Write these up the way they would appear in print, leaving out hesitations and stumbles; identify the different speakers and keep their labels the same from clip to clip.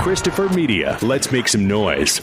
Speaker 1: Christopher Media. Let's make some noise.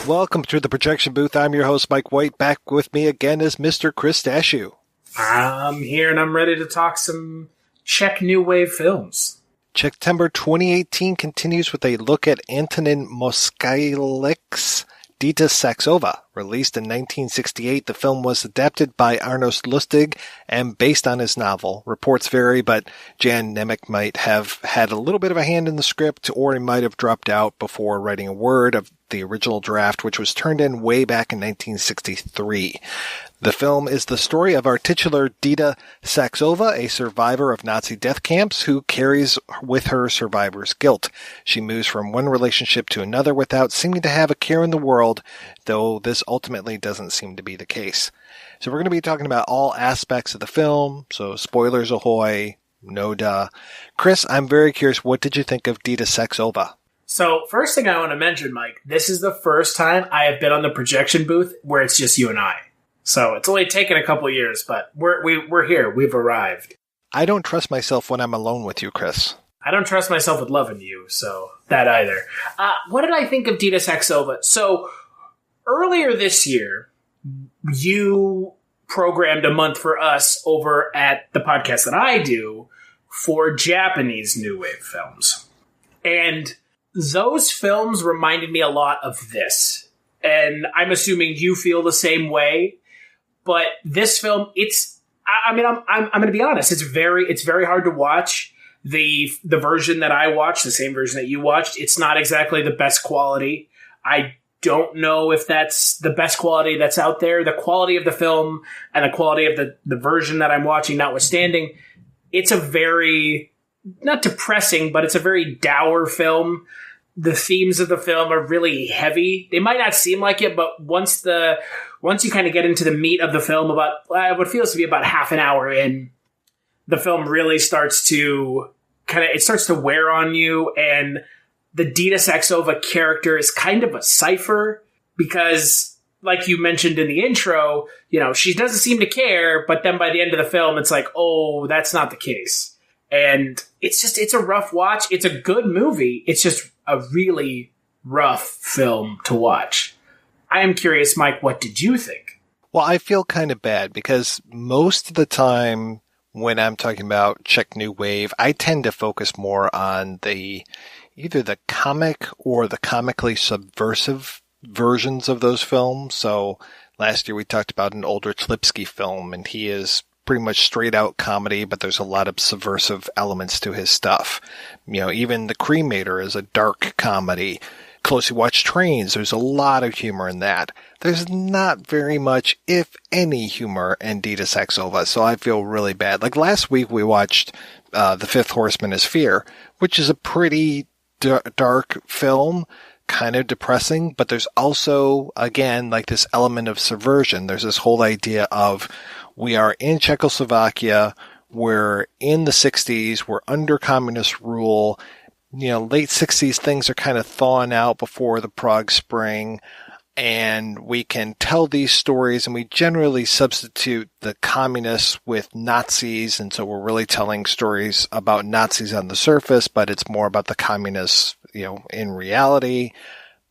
Speaker 2: Welcome to the Projection Booth. I'm your host, Mike White. Back with me again is Mr. Chris Dashew.
Speaker 3: I'm here and I'm ready to talk some Czech New Wave films.
Speaker 2: Czechtember 2018 continues with a look at Antonin Moskalyk's Dita Saxova. Released in 1968, the film was adapted by Arnost Lustig and based on his novel. Reports vary, but Jan Nemec might have had a little bit of a hand in the script, or he might have dropped out before writing a word of the original draft, which was turned in way back in 1963. The film is the story of our titular Dita Saxova, a survivor of Nazi death camps who carries with her survivor's guilt. She moves from one relationship to another without seeming to have a care in the world, though this ultimately doesn't seem to be the case. So we're going to be talking about all aspects of the film, so spoilers ahoy, no duh. Chris, I'm very curious, what did you think of Dita Saxova?
Speaker 3: So, first thing I want to mention, Mike, this is the first time I have been on the projection booth where it's just you and I. So, it's only taken a couple years, but we're here. We've arrived.
Speaker 2: I don't trust myself when I'm alone with you, Chris.
Speaker 3: I don't trust myself with loving you, so that either. What did I think of Dita Saxova? So, earlier this year, you programmed a month for us over at the podcast that I do for Japanese New Wave films. And those films reminded me a lot of this. And I'm assuming you feel the same way. But this film, I'm going to be honest. It's very hard to watch. The version that I watched, the same version that you watched, it's not exactly the best quality. I don't know if that's the best quality that's out there. The quality of the film and the quality of the version that I'm watching notwithstanding, it's a very, not depressing, but it's a very dour film. The themes of the film are really heavy. They might not seem like it, but once you kind of get into the meat of the film, about what feels to be about half an hour in, the film really starts to wear on you. And the Dita Saxova character is kind of a cipher because, like you mentioned in the intro, she doesn't seem to care, but then by the end of the film, it's like, oh, that's not the case. And it's a rough watch. It's a good movie. It's just a really rough film to watch. I am curious, Mike, what did you think?
Speaker 2: Well, I feel kind of bad because most of the time when I'm talking about Czech New Wave, I tend to focus more on either the comic or the comically subversive versions of those films. So last year we talked about an Aldrich Lipsky film, and he is pretty much straight out comedy, but there's a lot of subversive elements to his stuff. Even The Cremator is a dark comedy. Closely Watched Trains, there's a lot of humor in that. There's not very much, if any, humor in Dita Saxova, so I feel really bad. Like last week we watched The Fifth Horseman is Fear, which is a pretty dark film, kind of depressing, but there's also, again, like this element of subversion. There's this whole idea of we are in Czechoslovakia, we're in the 60s, we're under communist rule, late 60s, things are kind of thawing out before the Prague Spring, and we can tell these stories, and we generally substitute the communists with Nazis, and so we're really telling stories about Nazis on the surface, but it's more about the communists, in reality.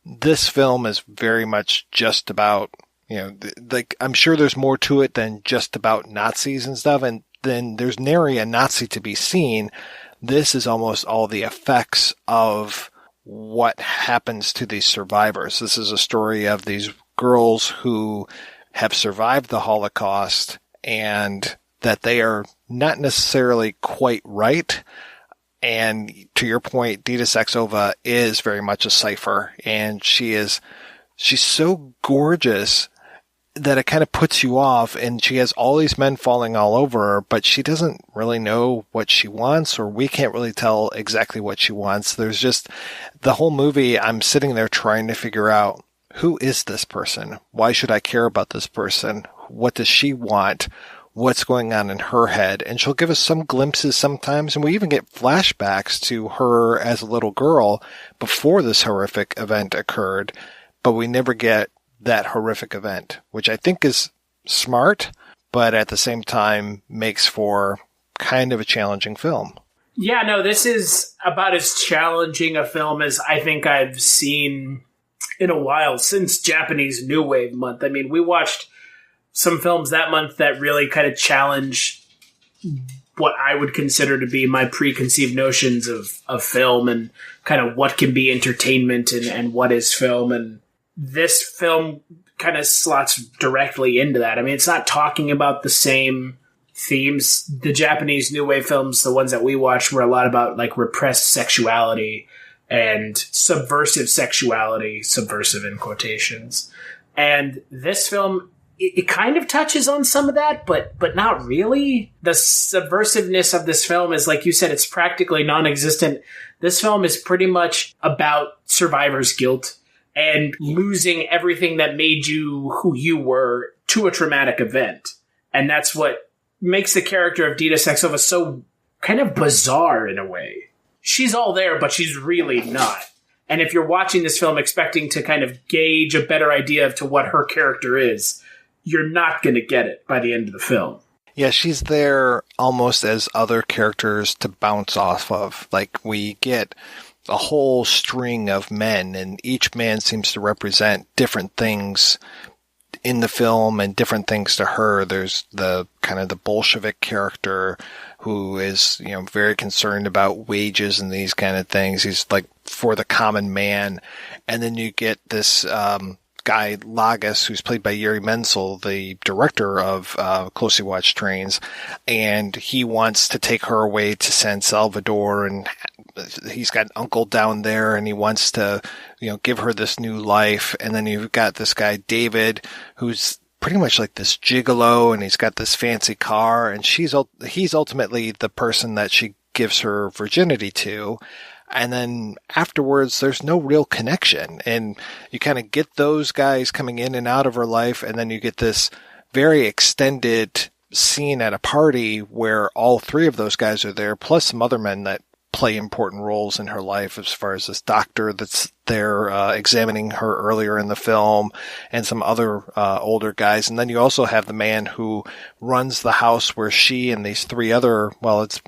Speaker 2: This film is very much just about, I'm sure there's more to it than just about Nazis and stuff, and then there's nary a Nazi to be seen. This is almost all the effects of what happens to these survivors. This is a story of these girls who have survived the Holocaust and that they are not necessarily quite right. And to your point, Dita Saxova is very much a cipher, and she's so gorgeous that it kind of puts you off, and she has all these men falling all over her, but she doesn't really know what she wants, or we can't really tell exactly what she wants. There's just the whole movie, I'm sitting there trying to figure out, who is this person? Why should I care about this person? What does she want? What's going on in her head? And she'll give us some glimpses sometimes, and we even get flashbacks to her as a little girl before this horrific event occurred, but we never get that horrific event, which I think is smart, but at the same time makes for kind of a challenging film.
Speaker 3: Yeah, no, this is about as challenging a film as I think I've seen in a while since Japanese New Wave month. I mean, we watched some films that month that really kind of challenge what I would consider to be my preconceived notions of film and kind of what can be entertainment and what is film. And this film kind of slots directly into that. I mean, it's not talking about the same themes. The Japanese New Wave films, the ones that we watched, were a lot about like repressed sexuality and subversive sexuality, subversive in quotations. And this film, it kind of touches on some of that, but not really. The subversiveness of this film is, like you said, it's practically non-existent. This film is pretty much about survivor's guilt and losing everything that made you who you were to a traumatic event. And that's what makes the character of Dita Saxova so kind of bizarre in a way. She's all there, but she's really not. And if you're watching this film expecting to kind of gauge a better idea of to what her character is, you're not going to get it by the end of the film.
Speaker 2: Yeah, she's there almost as other characters to bounce off of. Like, we get a whole string of men, and each man seems to represent different things in the film and different things to her. There's the kind of the Bolshevik character who is, you know, very concerned about wages and these kind of things. He's like for the common man. And then you get this guy Lagos, who's played by Yuri Menzel, the director of Closely Watched Trains, and he wants to take her away to San Salvador, and he's got an uncle down there, and he wants to, you know, give her this new life. And then you've got this guy David, who's pretty much like this gigolo, and he's got this fancy car, and he's ultimately the person that she gives her virginity to. And then afterwards, there's no real connection. And you kind of get those guys coming in and out of her life. And then you get this very extended scene at a party where all three of those guys are there, plus some other men that play important roles in her life, as far as this doctor that's there examining her earlier in the film, and some other older guys. And then you also have the man who runs the house where she and these three other, well, it's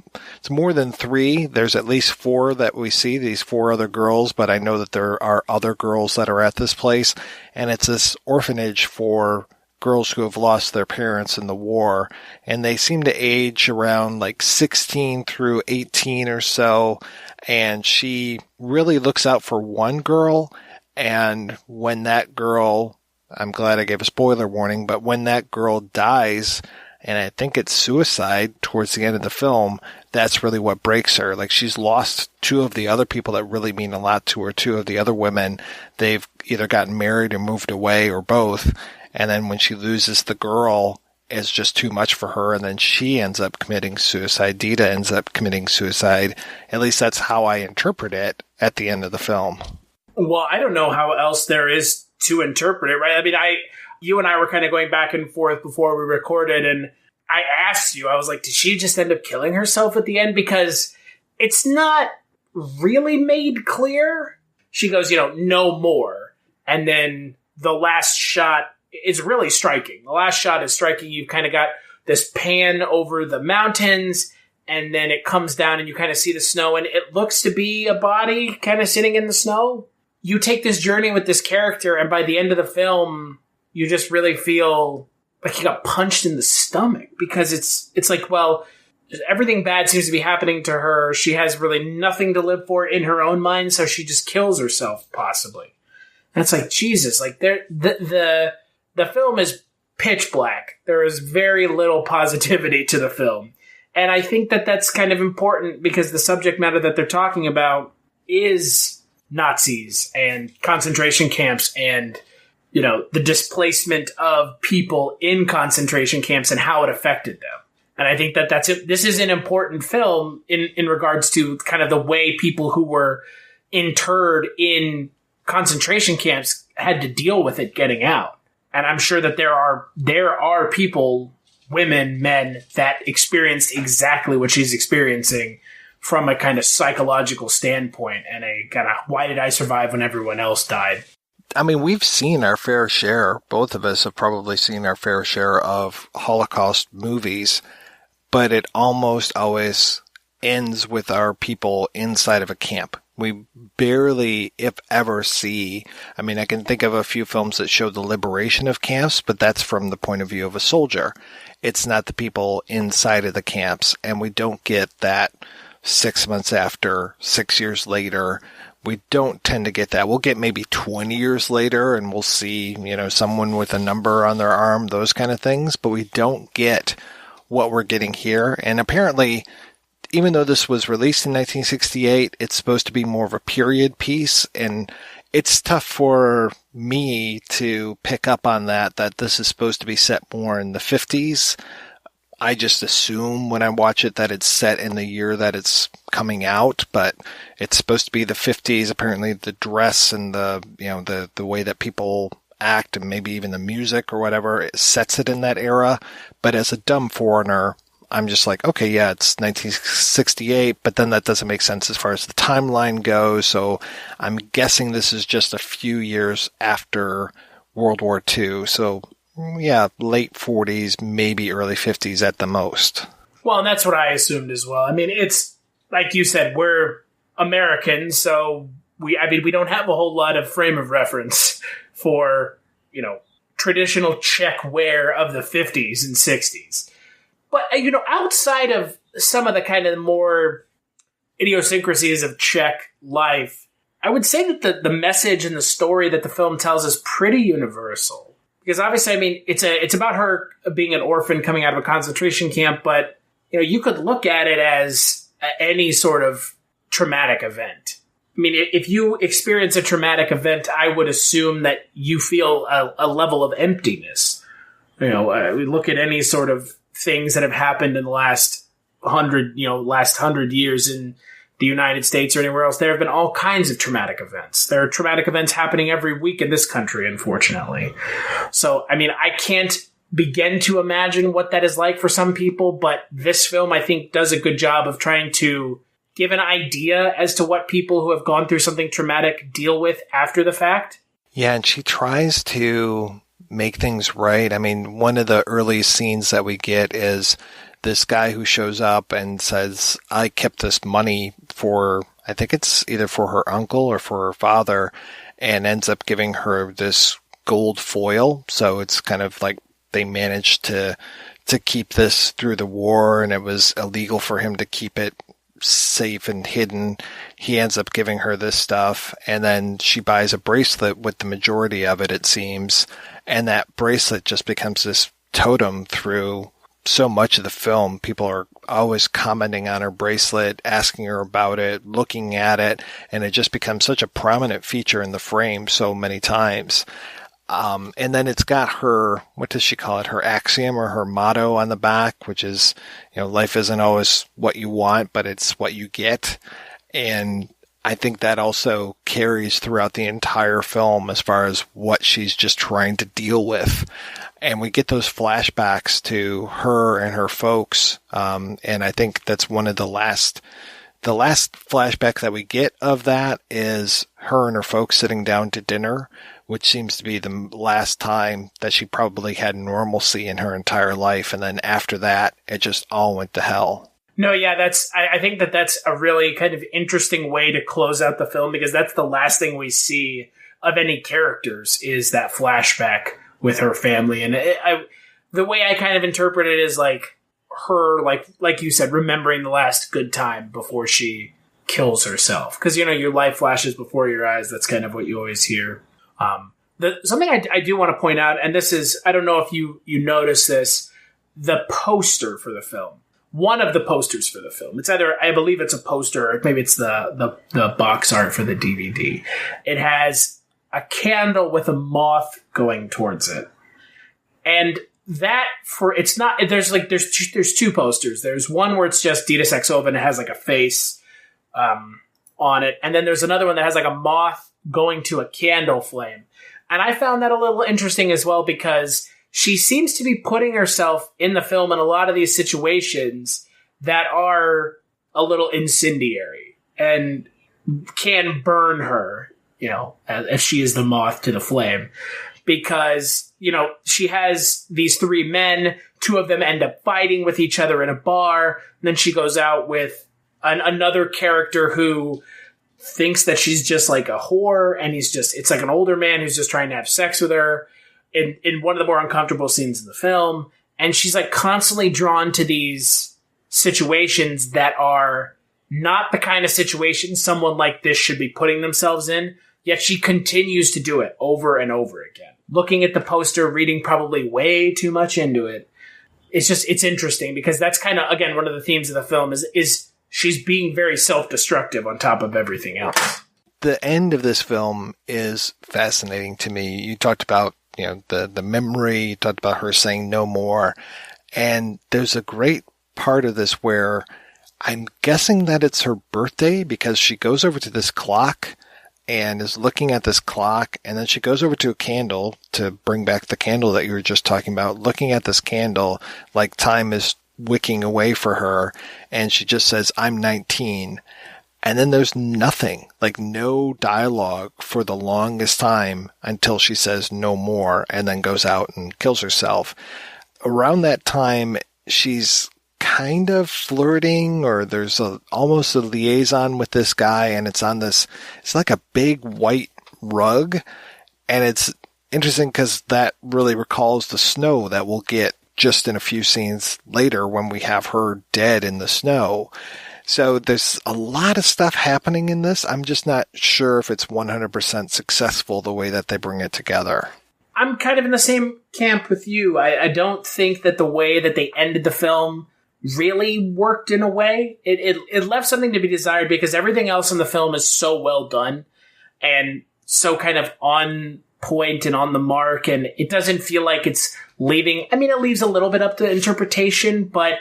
Speaker 2: more than three. There's at least four that we see, these four other girls, but I know that there are other girls that are at this place. And it's this orphanage for girls who have lost their parents in the war, and they seem to age around like 16 through 18 or so, and she really looks out for one girl, and when that girl, I'm glad I gave a spoiler warning, but when that girl dies, and I think it's suicide towards the end of the film, that's really what breaks her. Like, she's lost two of the other people that really mean a lot to her, two of the other women. They've either gotten married or moved away or both. And then when she loses the girl, it's just too much for her, and then she ends up committing suicide. Dita ends up committing suicide. At least that's how I interpret it at the end of the film.
Speaker 3: Well, I don't know how else there is to interpret it, right? I mean, you and I were kind of going back and forth before we recorded, and I asked you, I was like, did she just end up killing herself at the end? Because it's not really made clear. She goes, no more. And then the last shot is really striking. The last shot is striking. You've kind of got this pan over the mountains, and then it comes down and you kind of see the snow, and it looks to be a body kind of sitting in the snow. You take this journey with this character, and by the end of the film, you just really feel like you got punched in the stomach, because it's like, well, everything bad seems to be happening to her. She has really nothing to live for in her own mind, so she just kills herself, possibly. And it's like, Jesus, like the film is pitch black. There is very little positivity to the film. And I think that that's kind of important, because the subject matter that they're talking about is Nazis and concentration camps and, the displacement of people in concentration camps and how it affected them. And I think that that's it. This is an important film in regards to kind of the way people who were interred in concentration camps had to deal with it getting out. And I'm sure that there are people, women, men, that experienced exactly what she's experiencing from a kind of psychological standpoint, and a kind of, why did I survive when everyone else died?
Speaker 2: I mean, we've seen our fair share. Both of us have probably seen our fair share of Holocaust movies, but it almost always ends with our people inside of a camp. We barely, if ever, see, I mean, I can think of a few films that show the liberation of camps, but that's from the point of view of a soldier. It's not the people inside of the camps, and we don't get that 6 months after, 6 years later. We don't tend to get that. We'll get maybe 20 years later, and we'll see, someone with a number on their arm, those kind of things, but we don't get what we're getting here. And apparently, even though this was released in 1968, it's supposed to be more of a period piece, and it's tough for me to pick up on that this is supposed to be set more in the 50s. I just assume when I watch it that it's set in the year that it's coming out, but it's supposed to be the 50s. Apparently the dress and the way that people act and maybe even the music or whatever, it sets it in that era. But as a dumb foreigner, I'm just like, okay, yeah, it's 1968, but then that doesn't make sense as far as the timeline goes. So I'm guessing this is just a few years after World War II. So yeah, late 40s, maybe early 50s at the most.
Speaker 3: Well, and that's what I assumed as well. I mean, it's like you said, we're Americans, so we don't have a whole lot of frame of reference for, traditional Czech wear of the 50s and 60s. But, outside of some of the kind of more idiosyncrasies of Czech life, I would say that the message and the story that the film tells is pretty universal. Because obviously, I mean, it's about her being an orphan coming out of a concentration camp, but, you could look at it as any sort of traumatic event. I mean, if you experience a traumatic event, I would assume that you feel a level of emptiness. We look at any sort of things that have happened in the last 100 years in the United States or anywhere else. There have been all kinds of traumatic events. There are traumatic events happening every week in this country, unfortunately. So, I mean, I can't begin to imagine what that is like for some people, but this film, I think, does a good job of trying to give an idea as to what people who have gone through something traumatic deal with after the fact. Yeah,
Speaker 2: and she tries to make things right. I mean, one of the early scenes that we get is this guy who shows up and says, I kept this money for, I think it's either for her uncle or for her father, and ends up giving her this gold foil. So it's kind of like they managed to keep this through the war, and it was illegal for him to keep it safe and hidden. He ends up giving her this stuff, and then she buys a bracelet with the majority of it, it seems. And that bracelet just becomes this totem through so much of the film. People are always commenting on her bracelet, asking her about it, looking at it, and it just becomes such a prominent feature in the frame so many times. And then it's got her, what does she call it? Her axiom or her motto on the back, which is, life isn't always what you want, but it's what you get. And I think that also carries throughout the entire film as far as what she's just trying to deal with. And we get those flashbacks to her and her folks. And I think that's one of the last flashback that we get of that is her and her folks sitting down to dinner, which seems to be the last time that she probably had normalcy in her entire life. And then after that, it just all went to hell.
Speaker 3: No, yeah, I think that's a really kind of interesting way to close out the film, because that's the last thing we see of any characters is that flashback with her family. And the way I kind of interpret it is like her, like you said, remembering the last good time before she kills herself. Because, your life flashes before your eyes. That's kind of what you always hear. Something I do want to point out, and this is, I don't know if you notice this, the poster for the film. One of the posters for the film. It's either, I believe it's a poster, or maybe it's the box art for the DVD. It has a candle with a moth going towards it. And that there's two posters. There's one where it's just Dita Saxova and it has like a face on it. And then there's another one that has like a moth going to a candle flame. And I found that a little interesting as well, because she seems to be putting herself in the film in a lot of these situations that are a little incendiary and can burn her, if she is the moth to the flame. Because, she has these three men, two of them end up fighting with each other in a bar, and then she goes out with another character who thinks that she's just like a whore, and it's like an older man who's just trying to have sex with her in one of the more uncomfortable scenes in the film. And she's like constantly drawn to these situations that are not the kind of situation someone like this should be putting themselves in, yet she continues to do it over and over again. Looking at the poster, reading probably way too much into it, it's interesting because that's kind of, again, one of the themes of the film is she's being very self-destructive on top of everything else.
Speaker 2: The end of this film is fascinating to me. You talked about, the memory, you talked about her saying no more. And there's a great part of this where I'm guessing that it's her birthday because she goes over to this clock and is looking at this clock, and then she goes over to a candle to bring back the candle that you were just talking about, looking at this candle like time is wicking away for her, and she just says, I'm 19. And then there's nothing, like no dialogue for the longest time until she says no more and then goes out and kills herself. Around that time, she's kind of flirting, or there's almost a liaison with this guy, and it's like a big white rug. And it's interesting because that really recalls the snow that we'll get just in a few scenes later when we have her dead in the snow. So there's a lot of stuff happening in this. I'm just not sure if it's 100% successful the way that they bring it together.
Speaker 3: I'm kind of in the same camp with you. I don't think that the way that they ended the film really worked in a way. It left something to be desired because everything else in the film is so well done and so kind of on point and on the mark, and it doesn't feel like it's leaving. I mean, it leaves a little bit up to interpretation, but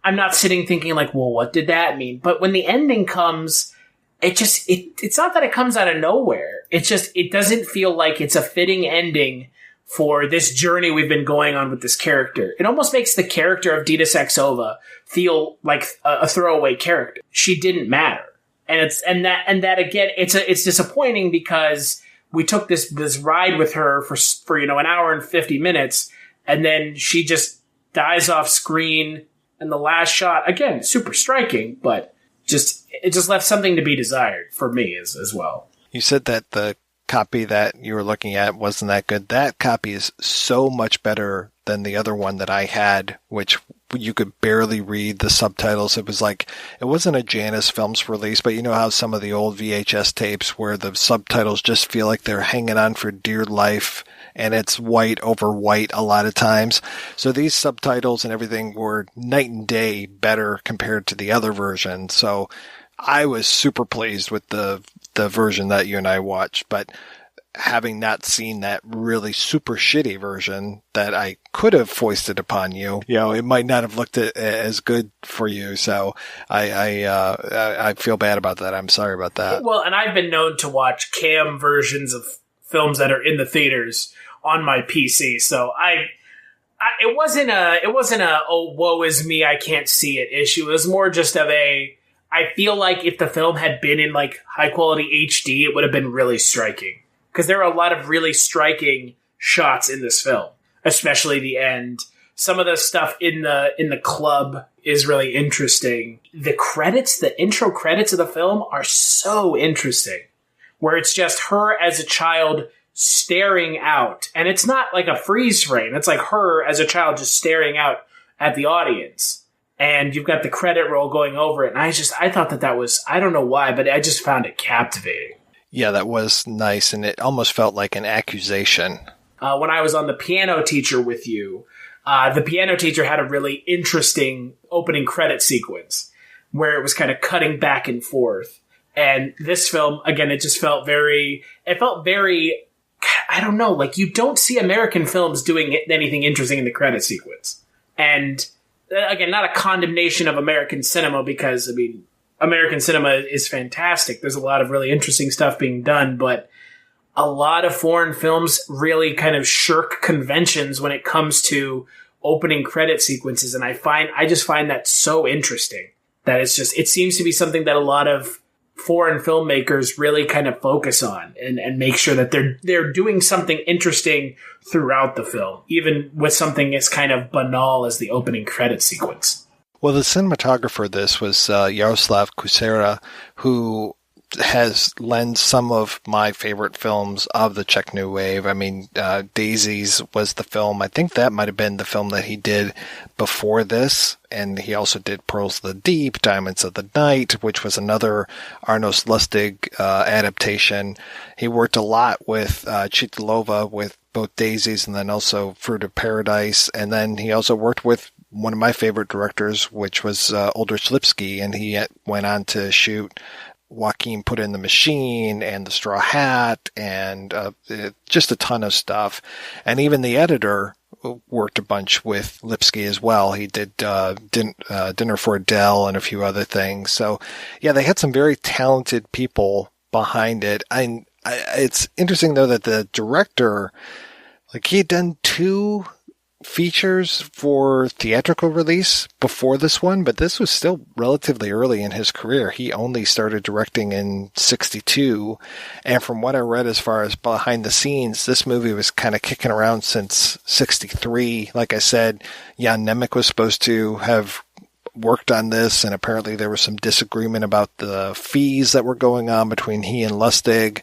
Speaker 3: I'm not sitting thinking like, well, what did that mean? But when the ending comes, it's not that it comes out of nowhere. It doesn't feel like it's a fitting ending for this journey we've been going on with this character. It almost makes the character of Dita Saxova feel like a throwaway character. She didn't matter. And that again, it's disappointing because we took this ride with her for an hour and 50 minutes, and then she just dies off screen. And the last shot, again, super striking, but it just left something to be desired for me as well.
Speaker 2: You said that the copy that you were looking at wasn't that good. That copy is so much better than the other one that I had, which you could barely read the subtitles. It wasn't a Janus Films release, but you know how some of the old VHS tapes where the subtitles just feel like they're hanging on for dear life, and it's white over white a lot of times. So these subtitles and everything were night and day better compared to the other version. So I was super pleased with the version that you and I watched, but having not seen that really super shitty version that I could have foisted upon you, it might not have looked as good for you. So I feel bad about that. I'm sorry about that.
Speaker 3: Well, and I've been known to watch cam versions of films that are in the theaters on my PC. So it wasn't a oh, woe is me, I can't see it issue. It was more just of I feel like if the film had been in like high quality HD, it would have been really striking. Because there are a lot of really striking shots in this film, especially the end. Some of the stuff in the club is really interesting. The intro credits of the film are so interesting, where it's just her as a child staring out. And it's not like a freeze frame. It's like her as a child just staring out at the audience. And you've got the credit roll going over it. And I thought that was, I don't know why, but I just found it captivating.
Speaker 2: Yeah, that was nice, and it almost felt like an accusation.
Speaker 3: When I was on the piano teacher with you, the piano teacher had a really interesting opening credit sequence where it was kind of cutting back and forth. And this film, again, it felt very, I don't know, like you don't see American films doing anything interesting in the credit sequence. And again, not a condemnation of American cinema because, I mean, American cinema is fantastic. There's a lot of really interesting stuff being done, but a lot of foreign films really kind of shirk conventions when it comes to opening credit sequences. And I just find that so interesting that it seems to be something that a lot of foreign filmmakers really kind of focus on and make sure that they're doing something interesting throughout the film, even with something as kind of banal as the opening credit sequence.
Speaker 2: Well, the cinematographer of this was Jaroslav Kusera, who has lent some of my favorite films of the Czech New Wave. I mean, Daisies was the film. I think that might have been the film that he did before this. And he also did Pearls of the Deep, Diamonds of the Night, which was another Arnost Lustig adaptation. He worked a lot with Chytilova with both Daisies and then also Fruit of Paradise. And then he also worked with one of my favorite directors, which was Ulrich Lipski, and he went on to shoot Joaquin Put in the Machine and The Straw Hat and just a ton of stuff. And even the editor worked a bunch with Lipski as well. He did Dinner for Adele and a few other things. So, yeah, they had some very talented people behind it. It's interesting, though, that the director, like, he had done 2 features for theatrical release before this one, but this was still relatively early in his career. He only started directing in 1962, and from what I read as far as behind the scenes, this movie was kind of kicking around since 1963. Like I said, Jan Nemec was supposed to have worked on this, and apparently there was some disagreement about the fees that were going on between he and Lustig.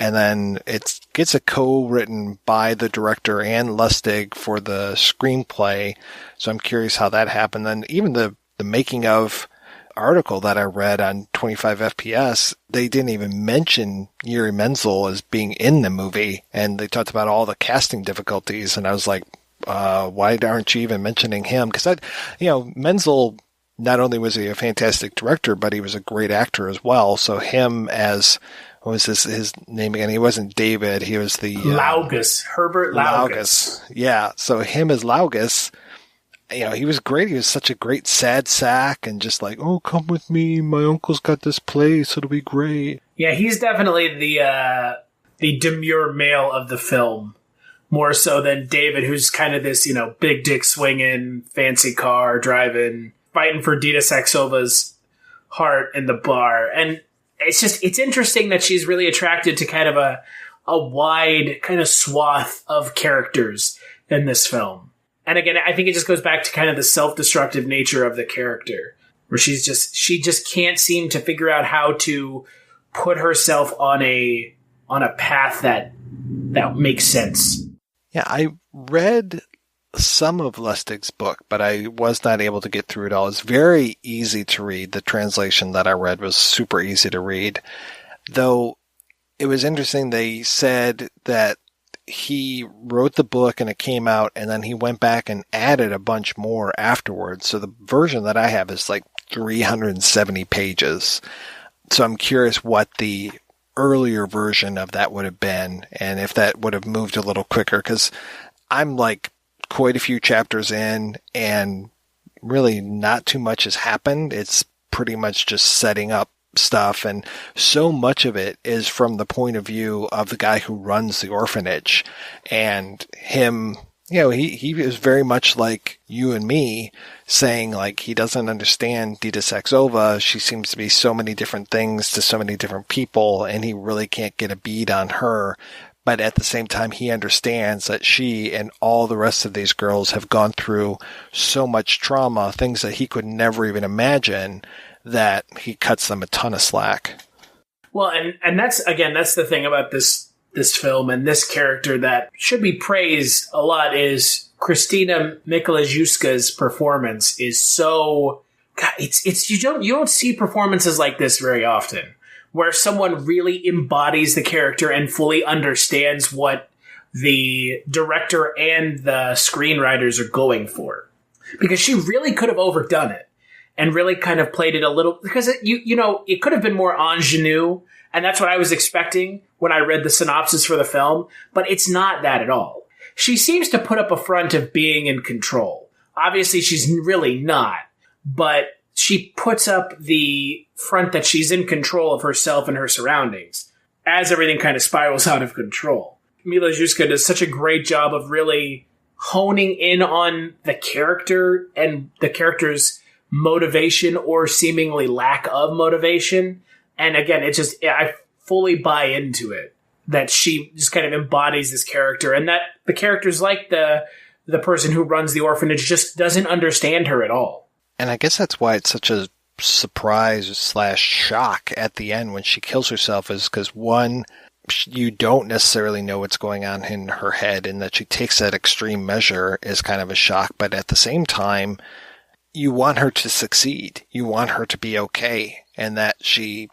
Speaker 2: And then it gets a co-written by the director and Lustig for the screenplay. So I'm curious how that happened. Then even the making of article that I read on 25 FPS, they didn't even mention Yuri Menzel as being in the movie. And they talked about all the casting difficulties. And I was like, why aren't you even mentioning him? Because Menzel, not only was he a fantastic director, but he was a great actor as well. So him as... what was his name again? He wasn't David. He was the...
Speaker 3: Laugus. Herbert Laugus.
Speaker 2: Yeah. So him as Laugus, he was great. He was such a great sad sack and just like, oh, come with me. My uncle's got this place. It'll be great.
Speaker 3: Yeah, he's definitely the demure male of the film. More so than David, who's kind of this, big dick swinging, fancy car driving, fighting for Dita Saxova's heart in the bar. And it's interesting that she's really attracted to kind of a wide kind of swath of characters in this film. And again, I think it just goes back to kind of the self-destructive nature of the character, where she just can't seem to figure out how to put herself on a path that makes sense.
Speaker 2: Yeah, I read some of Lustig's book, but I was not able to get through it all. It's very easy to read. The translation that I read was super easy to read. Though it was interesting, they said that he wrote the book and it came out, and then he went back and added a bunch more afterwards. So the version that I have is like 370 pages. So I'm curious what the earlier version of that would have been, and if that would have moved a little quicker, because I'm like quite a few chapters in and really not too much has happened. It's pretty much just setting up stuff, and so much of it is from the point of view of the guy who runs the orphanage, and him, he is very much like you and me, saying like he doesn't understand Dita Saxova. She seems to be so many different things to so many different people, and he really can't get a bead on her. But at the same time, he understands that she and all the rest of these girls have gone through so much trauma, things that he could never even imagine, that he cuts them a ton of slack.
Speaker 3: Well, and that's the thing about this film and this character that should be praised a lot is Kristina Mikolajewska's performance is so... God, it's you don't see performances like this very often, where someone really embodies the character and fully understands what the director and the screenwriters are going for. Because she really could have overdone it and really kind of played it a little, because it could have been more ingenue, and that's what I was expecting when I read the synopsis for the film, but it's not that at all. She seems to put up a front of being in control. Obviously, she's really not, but she puts up the front that she's in control of herself and her surroundings as everything kind of spirals out of control. Mila Zuzka does such a great job of really honing in on the character and the character's motivation or seemingly lack of motivation. And again, I fully buy into it, that she just kind of embodies this character, and that the character's like the person who runs the orphanage just doesn't understand her at all.
Speaker 2: And I guess that's why it's such a surprise / shock at the end when she kills herself, is because one, you don't necessarily know what's going on in her head, and that she takes that extreme measure is kind of a shock. But at the same time, you want her to succeed. You want her to be okay. And that she,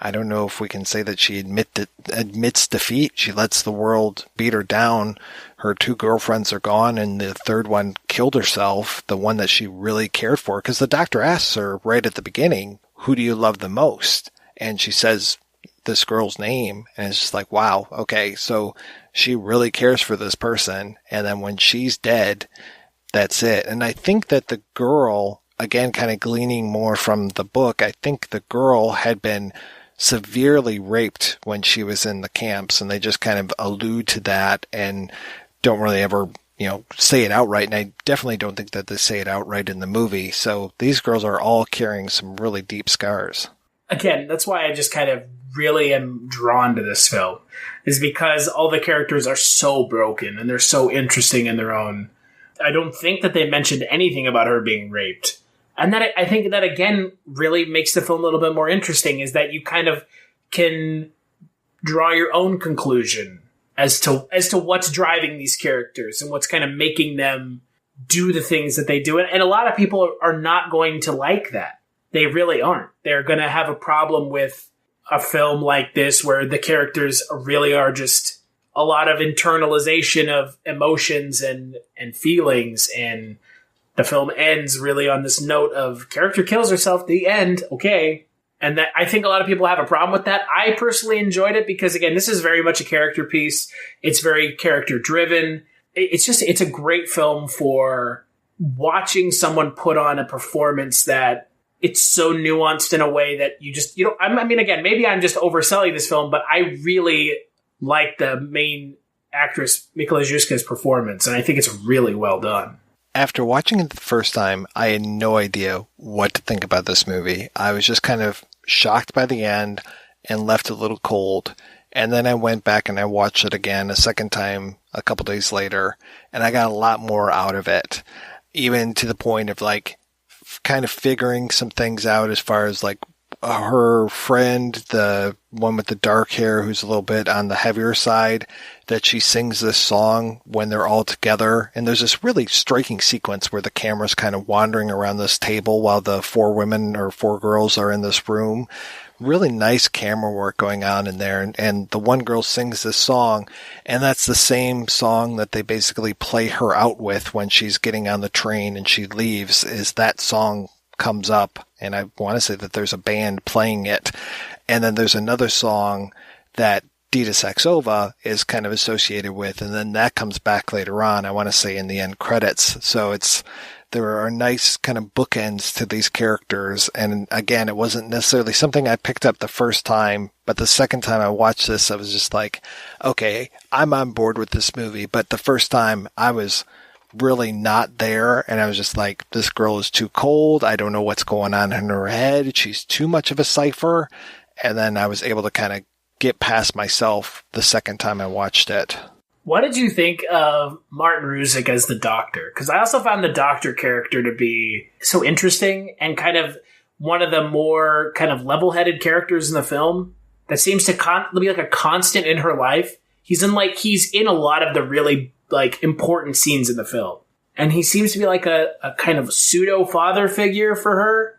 Speaker 2: I don't know if we can say that she admits defeat. She lets the world beat her down. Her 2 girlfriends are gone, and the third one killed herself, the one that she really cared for. Because the doctor asks her right at the beginning, who do you love the most? And she says this girl's name, and it's just like, wow, okay, so she really cares for this person. And then when she's dead, that's it. And I think that the girl, again, kind of gleaning more from the book, I think the girl had been severely raped when she was in the camps, and they just kind of allude to that and don't really ever, say it outright. And I definitely don't think that they say it outright in the movie. So these girls are all carrying some really deep scars.
Speaker 3: Again, that's why I just kind of really am drawn to this film, is because all the characters are so broken and they're so interesting in their own. I don't think that they mentioned anything about her being raped. And that I think that, again, really makes the film a little bit more interesting, is that you kind of can draw your own conclusion as to what's driving these characters and what's kind of making them do the things that they do. And a lot of people are not going to like that. They really aren't. They're going to have a problem with a film like this where the characters really are just a lot of internalization of emotions and feelings, and the film ends really on this note of character kills herself, the end, okay. And that, I think a lot of people have a problem with that. I personally enjoyed it because, again, this is very much a character piece. It's very character driven. It's a great film for watching someone put on a performance that it's so nuanced in a way that I mean, again, maybe I'm just overselling this film, but I really like the main actress, Mikola Juska's performance, and I think it's really well done.
Speaker 2: After watching it the first time, I had no idea what to think about this movie. I was just kind of shocked by the end and left a little cold. And then I went back and I watched it again a second time a couple days later, and I got a lot more out of it, even to the point of kind of figuring some things out as far as her friend, the one with the dark hair who's a little bit on the heavier side, that she sings this song when they're all together. And there's this really striking sequence where the camera's kind of wandering around this table while the 4 women or 4 girls are in this room. Really nice camera work going on in there. And the one girl sings this song, and that's the same song that they basically play her out with when she's getting on the train and she leaves, is that song comes up. And I want to say that there's a band playing it. And then there's another song that Dita Saxova is kind of associated with. And then that comes back later on, I want to say in the end credits. So there are nice kind of bookends to these characters. And again, it wasn't necessarily something I picked up the first time, but the second time I watched this, I was just like, okay, I'm on board with this movie. But the first time I was really not there, and I was just like, this girl is too cold. I don't know what's going on in her head. She's too much of a cipher. And then I was able to kind of get past myself the second time I watched it.
Speaker 3: What did you think of Martin Ruzick as the Doctor? Because I also found the Doctor character to be so interesting and kind of one of the more kind of level-headed characters in the film that seems to be like a constant in her life. He's in a lot of the really important scenes in the film. And he seems to be like a kind of pseudo father figure for her,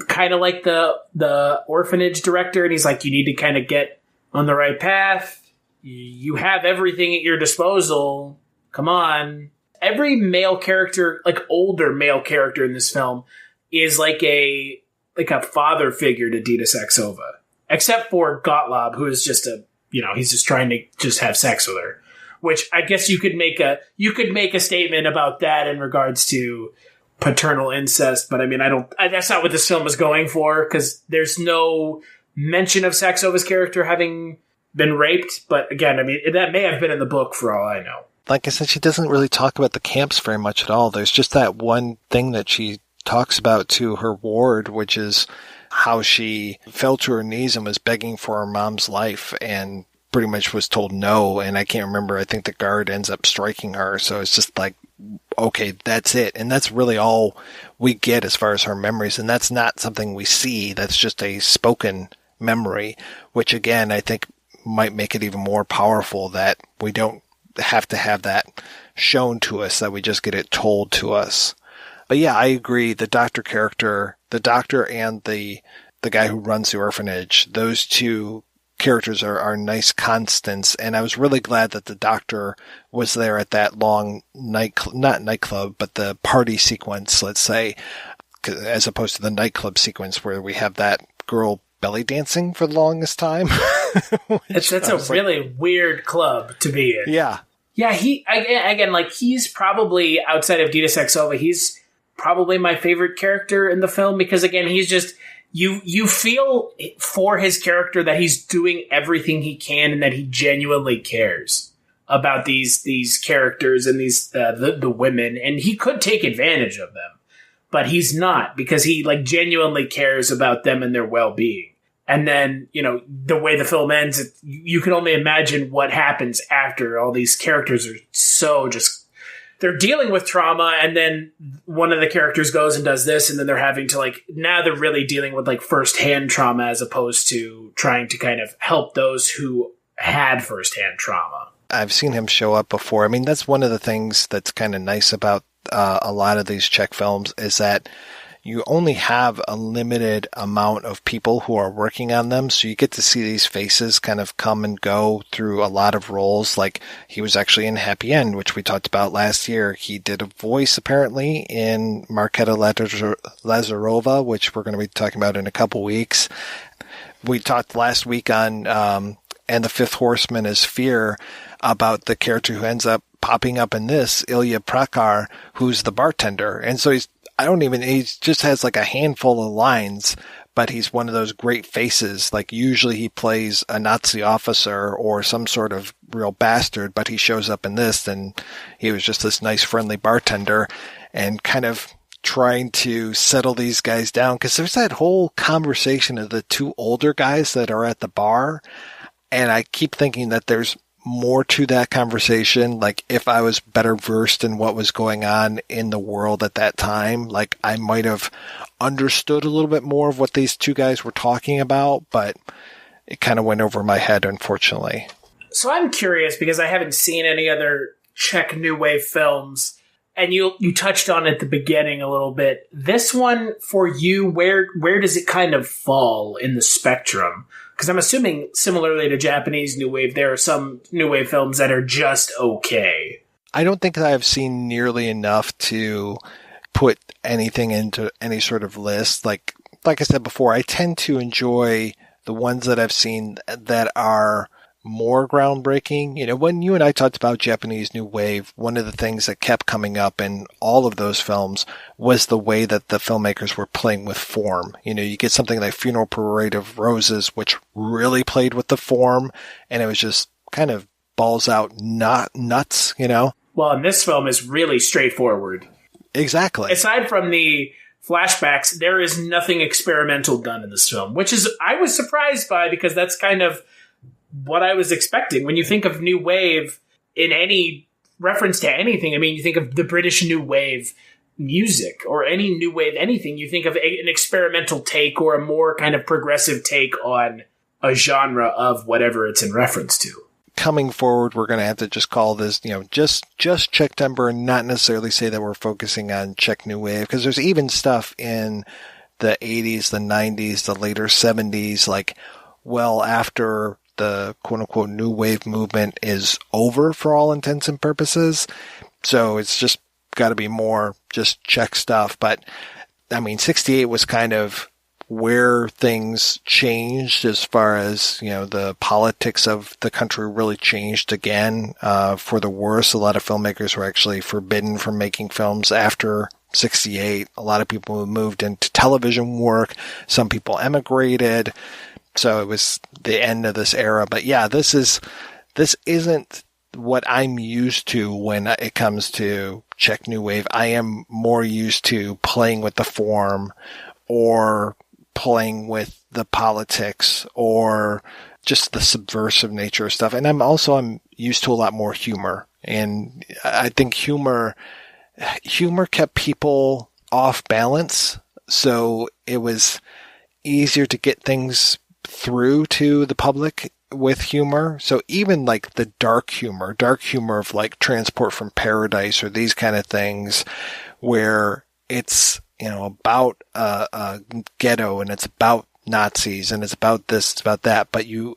Speaker 3: kind of like the orphanage director. And he's like, you need to kind of get on the right path. You have everything at your disposal. Come on. Every male character, older male character in this film, is like a father figure to Dita Saxova. Except for Gottlob, who is just he's just trying to just have sex with her. Which I guess you could make a statement about that in regards to paternal incest, but I mean, that's not what this film is going for, because there's no mention of Saxova's character having been raped. But again, I mean, that may have been in the book for all I know.
Speaker 2: Like I said, she doesn't really talk about the camps very much at all. There's just that one thing that she talks about to her ward, which is how she fell to her knees and was begging for her mom's life and pretty much was told no, and I can't remember. I think the guard ends up striking her, so it's just like, okay, that's it. And that's really all we get as far as her memories, and that's not something we see. That's just a spoken memory, which again, I think might make it even more powerful that we don't have to have that shown to us, that we just get it told to us. But yeah, I agree. The doctor character, the doctor and the guy who runs the orphanage, those two characters are nice constants. And I was really glad that the doctor was there at that long not nightclub, but the party sequence, let's say, as opposed to the nightclub sequence where we have that girl belly dancing for the longest time.
Speaker 3: That's a really weird club to be in.
Speaker 2: Yeah.
Speaker 3: Yeah, he's probably, outside of Dita Saxova, he's probably my favorite character in the film because, again, he's just, you feel for his character that he's doing everything he can and that he genuinely cares about these characters and these the women, and he could take advantage of them, but he's not, because he genuinely cares about them and their well-being. And then, the way the film ends, you can only imagine what happens after. All these characters are so they're dealing with trauma, and then one of the characters goes and does this, and then they're having to now they're really dealing with firsthand trauma as opposed to trying to kind of help those who had firsthand trauma.
Speaker 2: I've seen him show up before. I mean, that's one of the things that's kind of nice about a lot of these Czech films is that you only have a limited amount of people who are working on them. So you get to see these faces kind of come and go through a lot of roles. Like he was actually in Happy End, which we talked about last year. He did a voice apparently in Marketa Lazarova, which we're going to be talking about in a couple weeks. We talked last week on, And the Fifth Horseman is Fear, about the character who ends up popping up in this, Ilya Prakar, who's the bartender. And so he just has a handful of lines, but he's one of those great faces. Usually he plays a Nazi officer or some sort of real bastard, but he shows up in this and he was just this nice friendly bartender and kind of trying to settle these guys down. Cause there's that whole conversation of the two older guys that are at the bar. And I keep thinking that there's more to that conversation. If I was better versed in what was going on in the world at that time, I might have understood a little bit more of what these two guys were talking about, but it kind of went over my head, unfortunately.
Speaker 3: So I'm curious, because I haven't seen any other Czech New Wave films, and you touched on it at the beginning a little bit. This one, for you, where does it kind of fall in the spectrum? Because I'm assuming, similarly to Japanese New Wave, there are some New Wave films that are just okay.
Speaker 2: I don't think that I've seen nearly enough to put anything into any sort of list. Like I said before, I tend to enjoy the ones that I've seen that are more groundbreaking. When you and I talked about Japanese New Wave, one of the things that kept coming up in all of those films was the way that the filmmakers were playing with form. You get something like Funeral Parade of Roses, which really played with the form, and it was just kind of balls out, not nuts,
Speaker 3: Well, and this film is really straightforward.
Speaker 2: Exactly.
Speaker 3: Aside from the flashbacks, there is nothing experimental done in this film, which is, I was surprised by, because that's kind of what I was expecting. When you think of New Wave in any reference to anything, you think of the British New Wave music or any New Wave anything. You think of an experimental take or a more kind of progressive take on a genre of whatever it's in reference to.
Speaker 2: Coming forward, we're going to have to just call this, just Czechtember, and not necessarily say that we're focusing on Czech New Wave, because there's even stuff in the 80s, the 90s, the later 70s, after the quote-unquote New Wave movement is over for all intents and purposes. So it's just got to be more just Czech stuff. But, 68 was kind of where things changed as far as, the politics of the country really changed again for the worse. A lot of filmmakers were actually forbidden from making films after 68. A lot of people moved into television work. Some people emigrated. So it was the end of this era. But yeah, this isn't what I'm used to when it comes to Czech New Wave. I am more used to playing with the form or playing with the politics or just the subversive nature of stuff. And I'm used to a lot more humor. And I think humor kept people off balance. So it was easier to get things through to the public with humor. So even like the dark humor of like Transport from Paradise or these kind of things where it's, about a ghetto and it's about Nazis and it's about this, it's about that, but you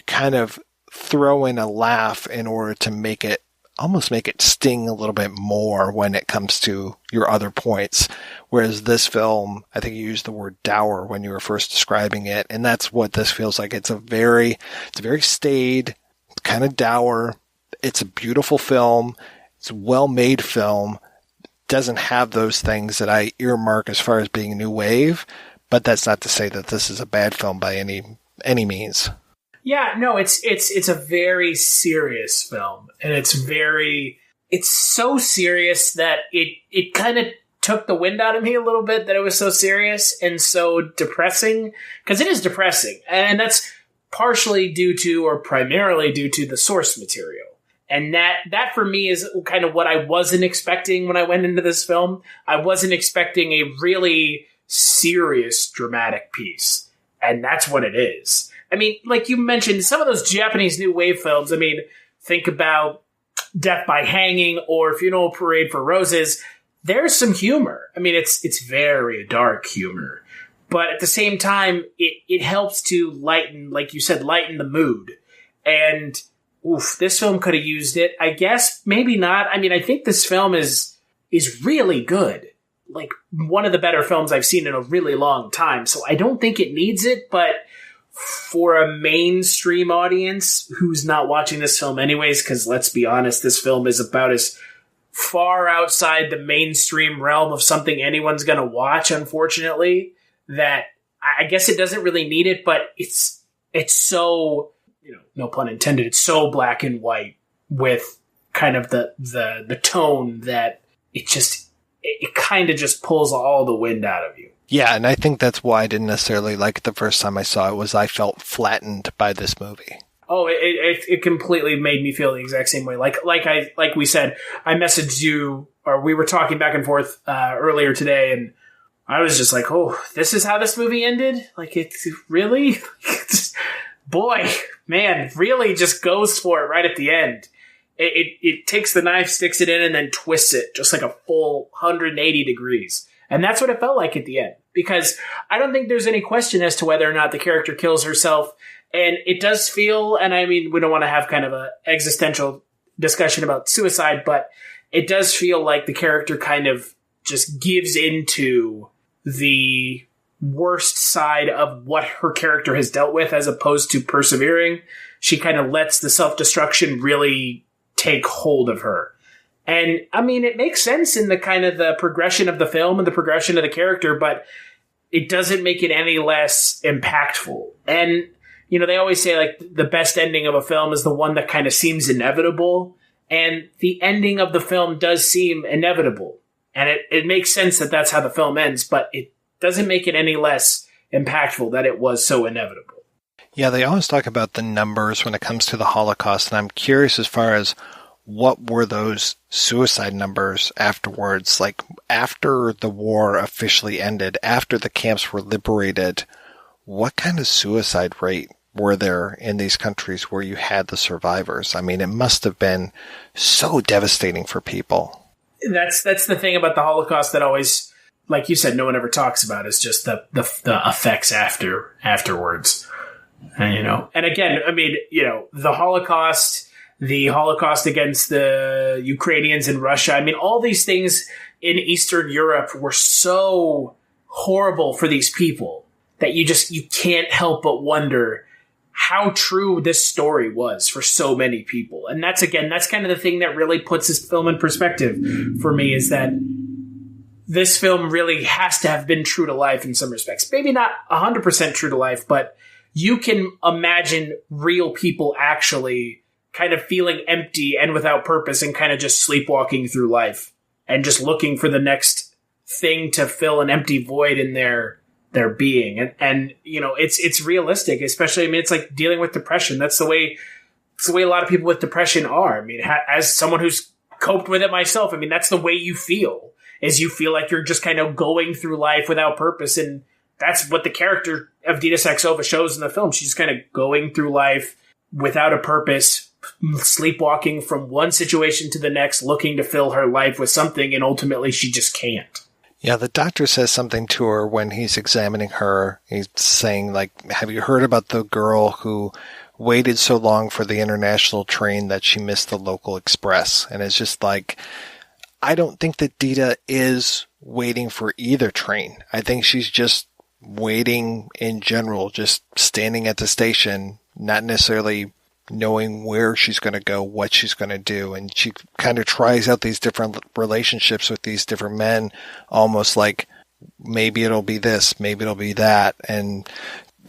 Speaker 2: kind of throw in a laugh in order to almost make it sting a little bit more when it comes to your other points. Whereas this film, I think you used the word dour when you were first describing it, and that's what this feels like. It's a very staid, kind of dour. It's a beautiful film. It's a well-made film. Doesn't have those things that I earmark as far as being new wave, but that's not to say that this is a bad film by any means.
Speaker 3: Yeah, no, it's a very serious film, and it's so serious that it kind of took the wind out of me a little bit that it was so serious and so depressing, because it is depressing, and that's partially due to, or primarily due to, the source material. And that for me is kind of what I wasn't expecting when I went into this film. I wasn't expecting a really serious, dramatic piece, and that's what it is. I mean, like you mentioned, some of those Japanese New Wave films, I mean, think about Death by Hanging or Funeral Parade for Roses. There's some humor. I mean, it's very dark humor. But at the same time, it helps to lighten, like you said, lighten the mood. And, this film could have used it. I guess maybe not. I mean, I think this film is really good. Like, one of the better films I've seen in a really long time. So I don't think it needs it, but for a mainstream audience who's not watching this film anyways, because let's be honest, this film is about as far outside the mainstream realm of something anyone's going to watch, unfortunately, that I guess it doesn't really need it, but it's so, no pun intended, it's so black and white with kind of the tone that it kind of just pulls all the wind out of you.
Speaker 2: Yeah, and I think that's why I didn't necessarily like it the first time I saw it, was I felt flattened by this movie.
Speaker 3: Oh, it completely made me feel the exact same way. Like we said, I messaged you, or we were talking back and forth earlier today, and I was just like, oh, this is how this movie ended? Like, it's really? Boy, man, really just goes for it right at the end. It takes the knife, sticks it in, and then twists it just like a full 180 degrees. And that's what it felt like at the end. Because I don't think there's any question as to whether or not the character kills herself. And it does feel, and I mean, we don't want to have kind of an existential discussion about suicide, but it does feel like the character kind of just gives into the worst side of what her character has dealt with as opposed to persevering. She kind of lets the self-destruction really take hold of her. And I mean, it makes sense in the kind of the progression of the film and the progression of the character, but it doesn't make it any less impactful. And, they always say like the best ending of a film is the one that kind of seems inevitable. And the ending of the film does seem inevitable. And it makes sense that that's how the film ends, but it doesn't make it any less impactful that it was so inevitable.
Speaker 2: Yeah, they always talk about the numbers when it comes to the Holocaust, and I'm curious as far as what were those suicide numbers afterwards? Like, after the war officially ended, after the camps were liberated, what kind of suicide rate were there in these countries where you had the survivors? I mean, it must have been so devastating for people.
Speaker 3: That's the thing about the Holocaust that always, like you said, no one ever talks about, is just the effects afterwards. And again, I mean, the Holocaust against the Ukrainians in Russia. I mean, all these things in Eastern Europe were so horrible for these people that you can't help but wonder how true this story was for so many people. And that's kind of the thing that really puts this film in perspective for me, is that this film really has to have been true to life in some respects. Maybe not 100% true to life, but you can imagine real people actually kind of feeling empty and without purpose and kind of just sleepwalking through life and just looking for the next thing to fill an empty void in their their being. And it's realistic, especially, it's like dealing with depression. That's the way a lot of people with depression are. As someone who's coped with it myself, that's the way you feel, is you feel like you're just kind of going through life without purpose. And that's what the character of Dita Saxova shows in the film. She's kind of going through life without a purpose, sleepwalking from one situation to the next, looking to fill her life with something, and ultimately she just can't.
Speaker 2: Yeah, the doctor says something to her when he's examining her. He's saying, have you heard about the girl who waited so long for the international train that she missed the local express? And it's just I don't think that Dita is waiting for either train. I think she's just waiting in general, just standing at the station, not necessarily knowing where she's going to go, what she's going to do. And she kind of tries out these different relationships with these different men, almost like maybe it'll be this, maybe it'll be that, and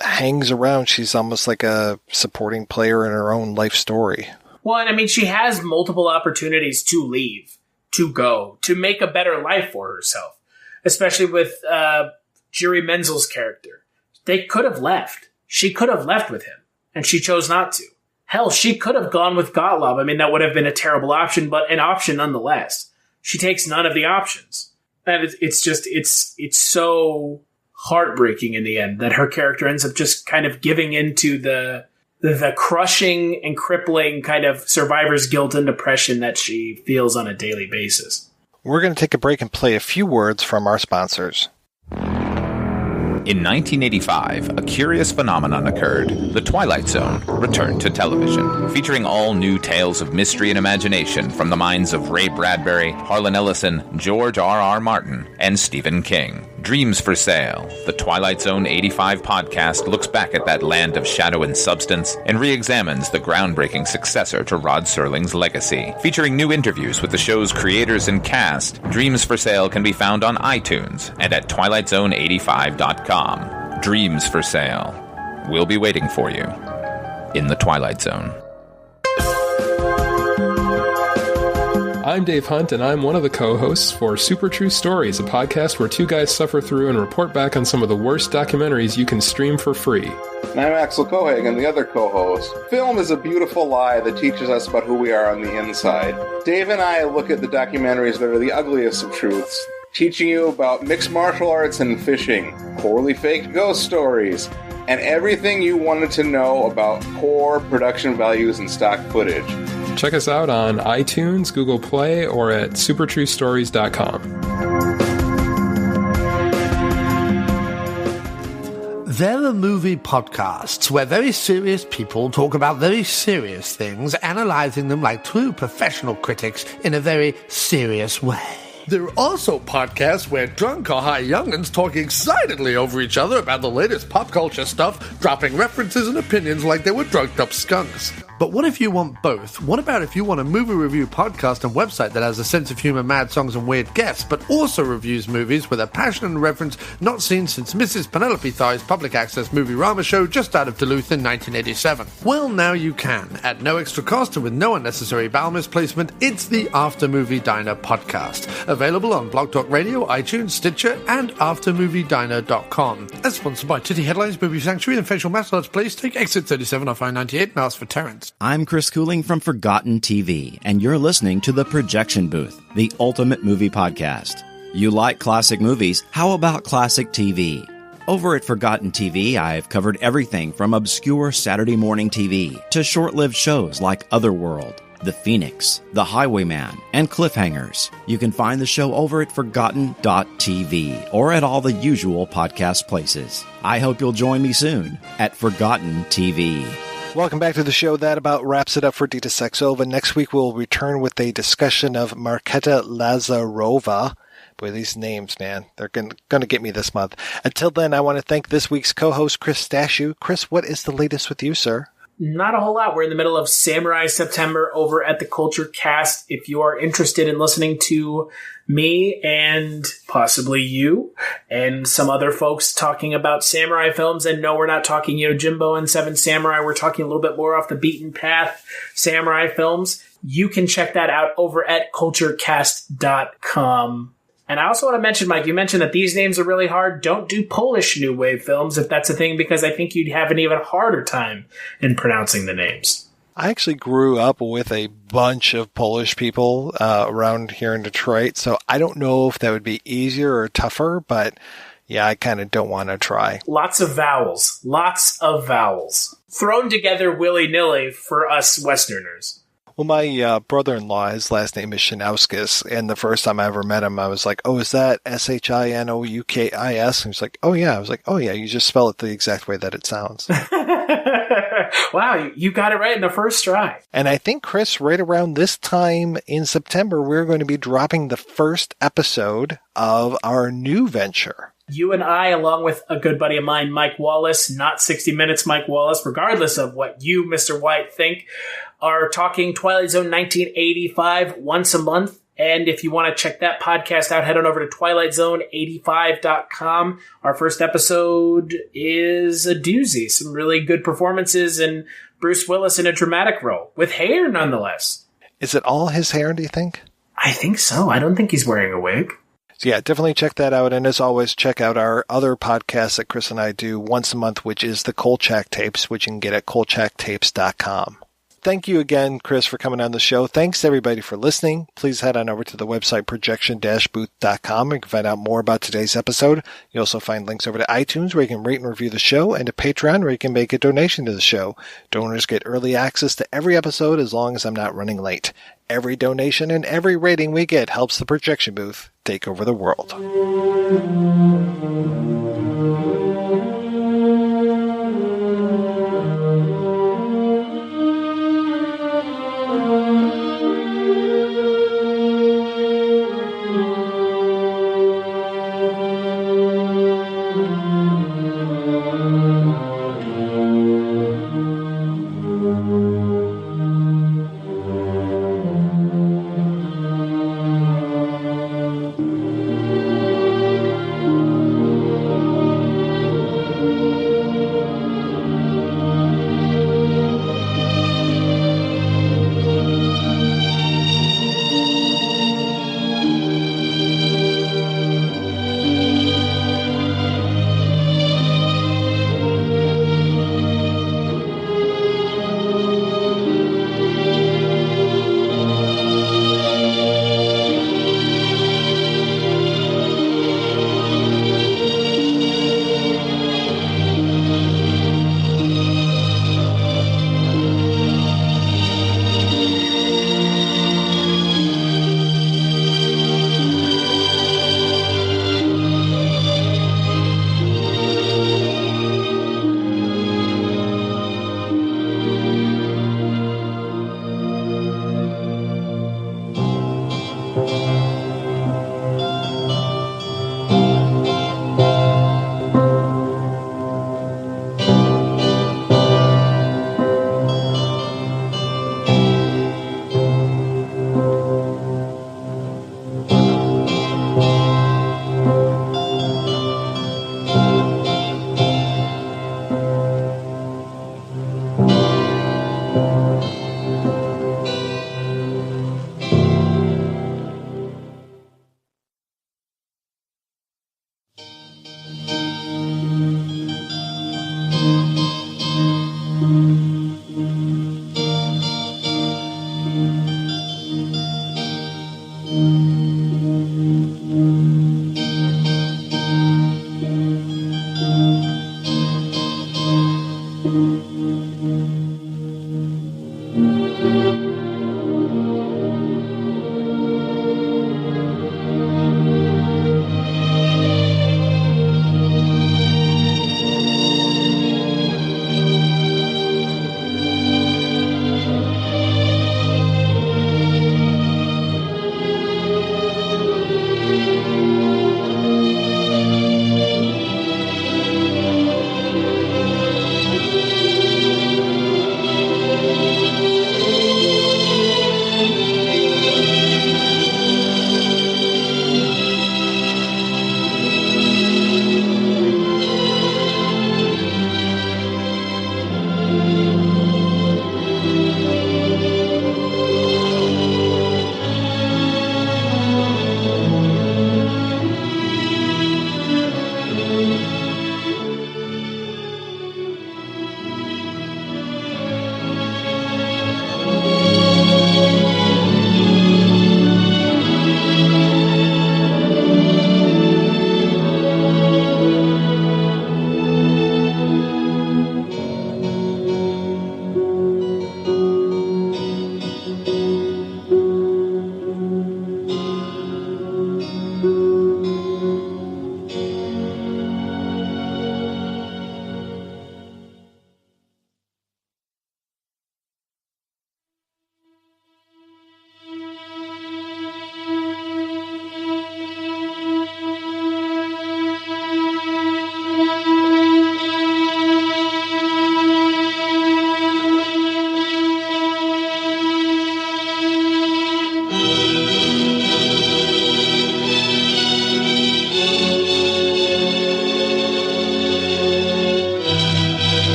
Speaker 2: hangs around. She's almost like a supporting player in her own life story.
Speaker 3: Well, and she has multiple opportunities to leave, to go, to make a better life for herself, especially with Jerry Menzel's character. They could have left. She could have left with him, and she chose not to. Hell, she could have gone with Gottlob. That would have been a terrible option, but an option nonetheless. She takes none of the options. And it's so heartbreaking in the end that her character ends up just kind of giving into the crushing and crippling kind of survivor's guilt and depression that she feels on a daily basis.
Speaker 2: We're going to take a break and play a few words from our sponsors.
Speaker 4: In 1985, a curious phenomenon occurred. The Twilight Zone returned to television, featuring all new tales of mystery and imagination from the minds of Ray Bradbury, Harlan Ellison, George R.R. Martin, and Stephen King. Dreams for Sale, the Twilight Zone 85 podcast, looks back at that land of shadow and substance and re-examines the groundbreaking successor to Rod Serling's legacy. Featuring new interviews with the show's creators and cast, Dreams for Sale can be found on iTunes and at twilightzone85.com. Dreams for Sale. We'll be waiting for you in the Twilight Zone.
Speaker 5: I'm Dave Hunt, and I'm one of the co-hosts for Super True Stories, a podcast where two guys suffer through and report back on some of the worst documentaries you can stream for free.
Speaker 6: And I'm Axel Cohagen, the other co-host. Film is a beautiful lie that teaches us about who we are on the inside. Dave and I look at the documentaries that are the ugliest of truths, teaching you about mixed martial arts and fishing, poorly faked ghost stories, and everything you wanted to know about core production values and stock footage.
Speaker 5: Check us out on iTunes, Google Play, or at supertruestories.com.
Speaker 7: They're a movie podcasts where very serious people talk about very serious things, analyzing them like true professional critics in a very serious way. There are also podcasts where drunk or high young'uns talk excitedly over each other about the latest pop culture stuff, dropping references and opinions like they were drugged up skunks. But what if you want both? What about if you want a movie review podcast and website that has a sense of humor, mad songs, and weird guests, but also reviews movies with a passion and reference not seen since Mrs. Penelope Thigh public access movie Rama show just out of Duluth in 1987? Well, now you can. At no extra cost and with no unnecessary bowel misplacement, it's the After Movie Diner podcast. Available on Blog Talk Radio, iTunes, Stitcher, and AfterMovieDiner.com. As sponsored by Titty Headlines, Movie Sanctuary, and Facial Massage Place, take exit 37 off I-98 and ask for Terrence.
Speaker 8: I'm Chris Cooling from Forgotten TV, and you're listening to The Projection Booth, the ultimate movie podcast. You like classic movies? How about classic TV? Over at Forgotten TV, I've covered everything from obscure Saturday morning TV to short-lived shows like Otherworld, The Phoenix, The Highwayman, and Cliffhangers. You can find the show over at Forgotten.tv or at all the usual podcast places. I hope you'll join me soon at Forgotten TV.
Speaker 2: Welcome back to the show. That about wraps it up for Dita Saxova. Next week we'll return with a discussion of Marketa Lazarova. Boy, these names, man, they're going to get me this month. Until then, I want to thank this week's co-host, Chris Stashew. Chris, what is the latest with you, sir?
Speaker 3: Not a whole lot. We're in the middle of Samurai September over at the Culture Cast. If you are interested in listening to me and possibly you and some other folks talking about samurai films, and no, we're not talking Yojimbo and Seven Samurai. We're talking a little bit more off the beaten path samurai films. You can check that out over at culturecast.com. And I also want to mention, Mike, you mentioned that these names are really hard. Don't do Polish New Wave films if that's a thing, because I think you'd have an even harder time in pronouncing the names.
Speaker 2: I actually grew up with a bunch of Polish people around here in Detroit, so I don't know if that would be easier or tougher, but yeah, I kind of don't want to try.
Speaker 3: Lots of vowels. Lots of vowels. Thrown together willy-nilly for us Westerners.
Speaker 2: Well, my brother-in-law, his last name is Shinauskas, and the first time I ever met him, I was like, oh, is that Shinoukis? And he's like, oh, yeah. I was like, oh, yeah, you just spell it the exact way that it sounds.
Speaker 3: Wow, you got it right in the first try.
Speaker 2: And I think, Chris, right around this time in September, we're going to be dropping the first episode of our new venture.
Speaker 3: You and I, along with a good buddy of mine, Mike Wallace, not 60 Minutes Mike Wallace, regardless of what you, Mr. White, think, are talking Twilight Zone 1985 once a month. And if you want to check that podcast out, head on over to twilightzone85.com. Our first episode is a doozy. Some really good performances, and Bruce Willis in a dramatic role, with hair nonetheless.
Speaker 2: Is it all his hair, do you think?
Speaker 3: I think so. I don't think he's wearing a wig.
Speaker 2: So yeah, definitely check that out. And as always, check out our other podcast that Chris and I do once a month, which is the Kolchak Tapes, which you can get at kolchaktapes.com. Thank you again, Chris, for coming on the show. Thanks, everybody, for listening. Please head on over to the website projection-booth.com. You can find out more about today's episode. You'll also find links over to iTunes, where you can rate and review the show, and to Patreon, where you can make a donation to the show. Donors get early access to every episode as long as I'm not running late. Every donation and every rating we get helps the Projection Booth take over the world.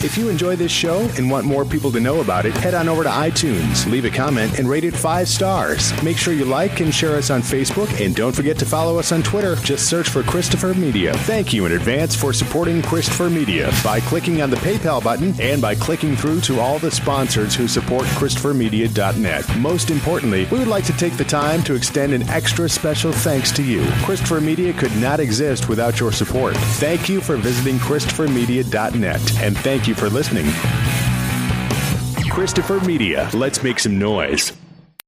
Speaker 1: If you enjoy this show and want more people to know about it, head on over to iTunes, leave a comment, and rate it 5 stars. Make sure you like and share us on Facebook, and don't forget to follow us on Twitter. Just search for Christopher Media. Thank you in advance for supporting Christopher Media by clicking on the PayPal button and by clicking through to all the sponsors who support ChristopherMedia.net. Most importantly, we would like to take the time to extend an extra special thanks to you. Christopher Media could not exist without your support. Thank you for visiting ChristopherMedia.net, and thank you for listening. Christopher Media, let's make some noise.